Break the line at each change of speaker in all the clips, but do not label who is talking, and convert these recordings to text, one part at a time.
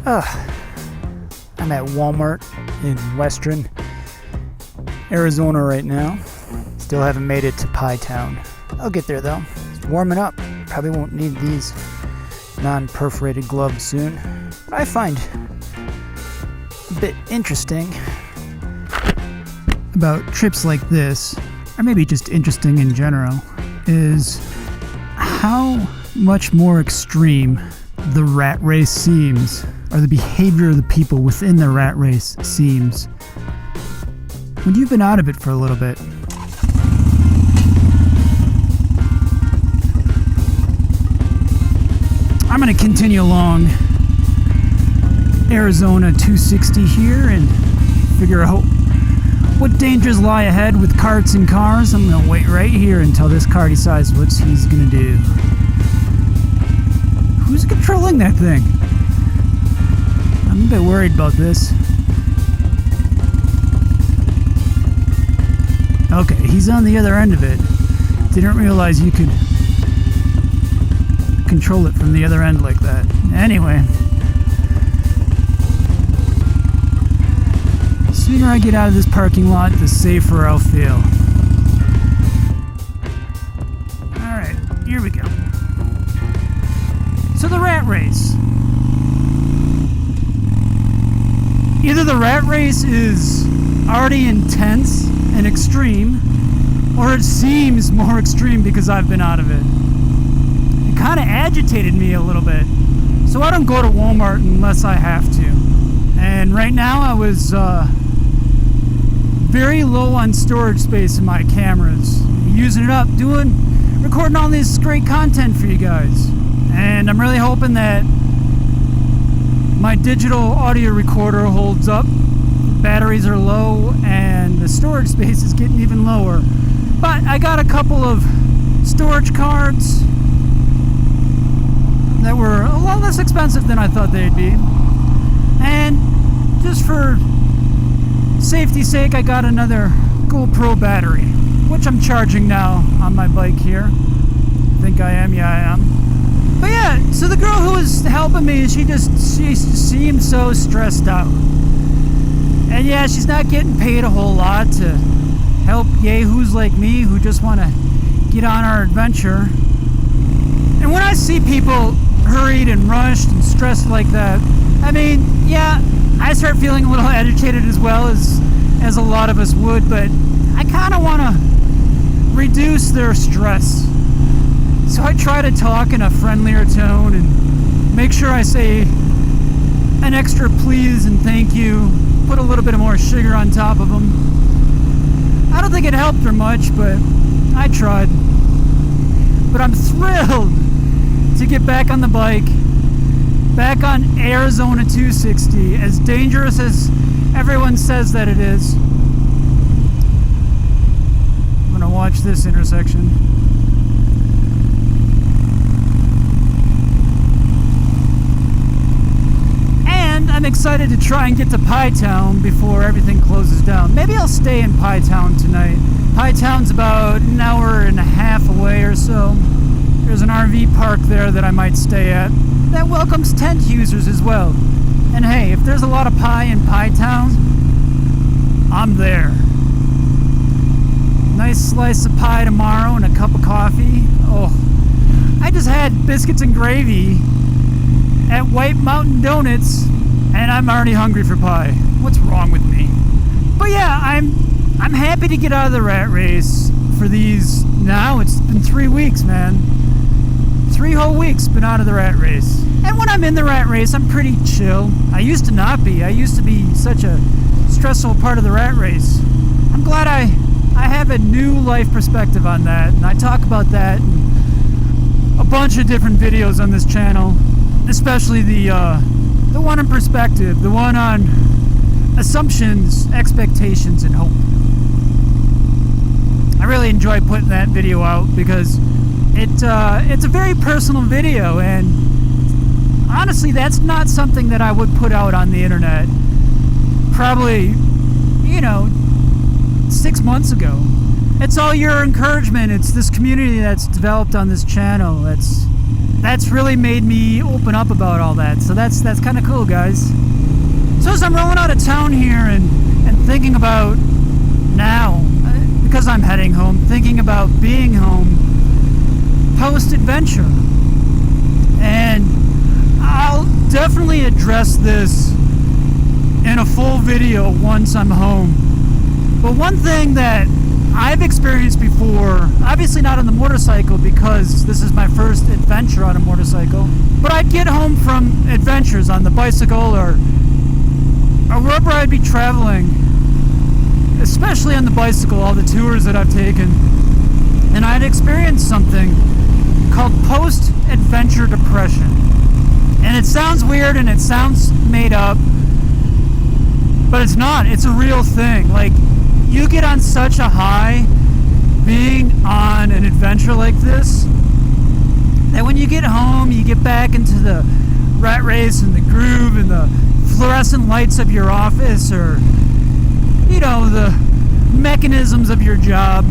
I'm at Walmart in Western Arizona right now. Still haven't made it to Pie Town. I'll get there though. It's warming up. Probably won't need these non-perforated gloves soon. What I find a bit interesting about trips like this, or maybe just interesting in general, is how much more extreme the rat race seems, or the behavior of the people within the rat race seems, when you've been out of it for a little bit. I'm going to continue along Arizona 260 here and figure out what dangers lie ahead with carts and cars. I'm going to wait right here until this car decides what he's going to do. Who's controlling that thing? I'm a bit worried about this. Okay, he's on the other end of it. Didn't realize you could control it from the other end like that. Anyway. The sooner I get out of this parking lot, the safer I'll feel. Alright, here we go. So the rat race. Either the rat race is already intense and extreme, or it seems more extreme because I've been out of it. It kind of agitated me a little bit. So I don't go to Walmart unless I have to. And right now I was very low on storage space in my cameras. Using it up, recording all this great content for you guys. And I'm really hoping that my digital audio recorder holds up. Batteries are low and the storage space is getting even lower. But I got a couple of storage cards that were a lot less expensive than I thought they'd be. And just for safety's sake, I got another GoPro battery, which I'm charging now on my bike here. I think I am, yeah I am. But yeah, so the girl who was helping me, she seemed so stressed out. And yeah, she's not getting paid a whole lot to help yahoos like me who just want to get on our adventure. And when I see people hurried and rushed and stressed like that, I mean, yeah, I start feeling a little agitated as well as a lot of us would, but I kind of want to reduce their stress. So I try to talk in a friendlier tone and make sure I say an extra please and thank you, put a little bit more sugar on top of them. I don't think it helped her much, but I tried. But I'm thrilled to get back on the bike, back on Arizona 260, as dangerous as everyone says that it is. I'm gonna watch this intersection. I'm excited to try and get to Pie Town before everything closes down. Maybe I'll stay in Pie Town tonight. Pie Town's about an hour and a half away or so. There's an RV park there that I might stay at that welcomes tent users as well. And hey, if there's a lot of pie in Pie Town, I'm there. Nice slice of pie tomorrow and a cup of coffee. Oh, I just had biscuits and gravy at White Mountain Donuts, and I'm already hungry for pie. What's wrong with me? But yeah, I'm happy to get out of the rat race for these. Now it's been 3 weeks, man. 3 whole weeks been out of the rat race. And when I'm in the rat race, I'm pretty chill. I used to not be. I used to be such a stressful part of the rat race. I'm glad I have a new life perspective on that, and I talk about that in a bunch of different videos on this channel. Especially the one in perspective, the one on assumptions, expectations, and hope. I really enjoy putting that video out because it's a very personal video, and honestly, that's not something that I would put out on the internet. Probably, 6 months ago. It's all your encouragement. It's this community that's developed on this channel. that's really made me open up about all that. So that's kind of cool, guys. So as I'm rolling out of town here and thinking about now, because I'm heading home, thinking about being home post-adventure. And I'll definitely address this in a full video once I'm home. But one thing that I've experienced before, obviously not on the motorcycle because this is my first adventure on a motorcycle, but I'd get home from adventures on the bicycle or wherever I'd be traveling, especially on the bicycle, all the tours that I've taken, and I'd experienced something called post-adventure depression. And it sounds weird and it sounds made up, but it's not. It's a real thing. Like, you get on such a high being on an adventure like this that when you get home, you get back into the rat race and the groove and the fluorescent lights of your office, or, you know, the mechanisms of your job.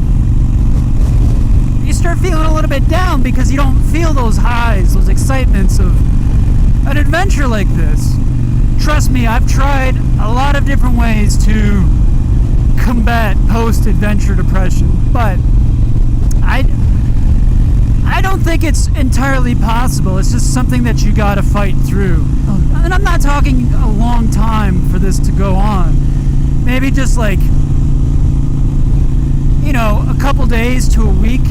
You start feeling a little bit down because you don't feel those highs, those excitements of an adventure like this. Trust me, I've tried a lot of different ways to combat post-adventure depression, but I don't think it's entirely possible. It's just something that you gotta fight through. And I'm not talking a long time for this to go on. Maybe just like, you know, a couple days to a week.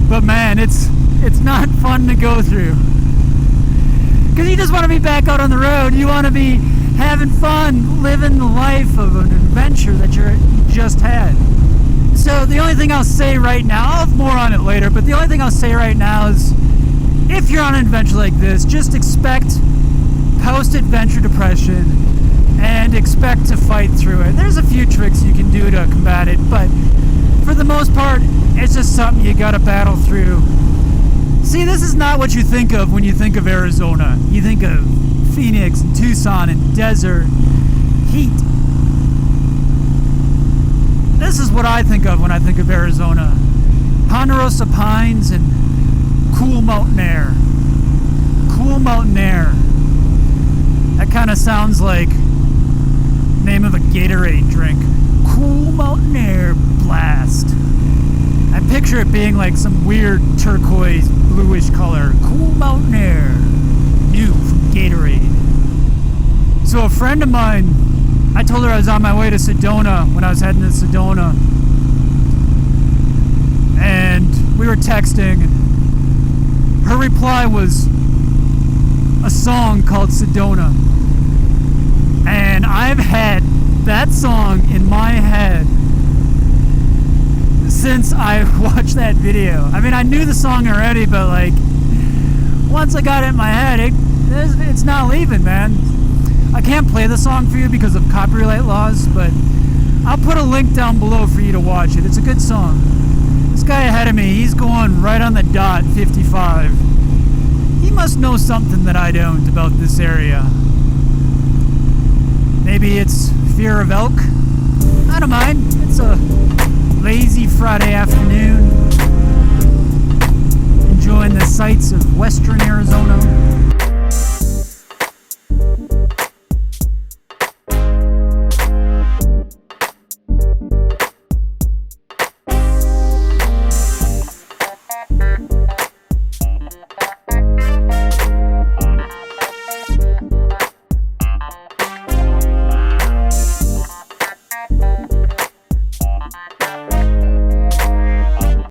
But man, it's not fun to go through. Because you just want to be back out on the road. You want to be having fun, living the life of an adventure that you just had. So the only thing I'll say right now, I'll have more on it later, but the only thing I'll say right now is, if you're on an adventure like this, just expect post-adventure depression and expect to fight through it. There's a few tricks you can do to combat it, but for the most part, it's just something you gotta battle through. See, this is not what you think of when you think of Arizona. You think of Phoenix and Tucson and desert, heat. This is what I think of when I think of Arizona. Ponderosa pines and cool mountain air. Cool mountain air. That kind of sounds like the name of a Gatorade drink. Cool mountain air blast. I picture it being like some weird turquoise bluish color. Cool mountain air. New from Gatorade. So a friend of mine, I told her I was on my way to Sedona when I was heading to Sedona. And we were texting. Her reply was a song called Sedona. And I've had that song in my head since I watched that video. I mean, I knew the song already, but like, once I got it in my head, it's not leaving, man. I can't play the song for you because of copyright laws, but I'll put a link down below for you to watch it. It's a good song. This guy ahead of me, he's going right on the dot, 55. He must know something that I don't about this area. Maybe it's fear of elk. I don't mind. It's a lazy Friday afternoon. Enjoying the sights of western Arizona.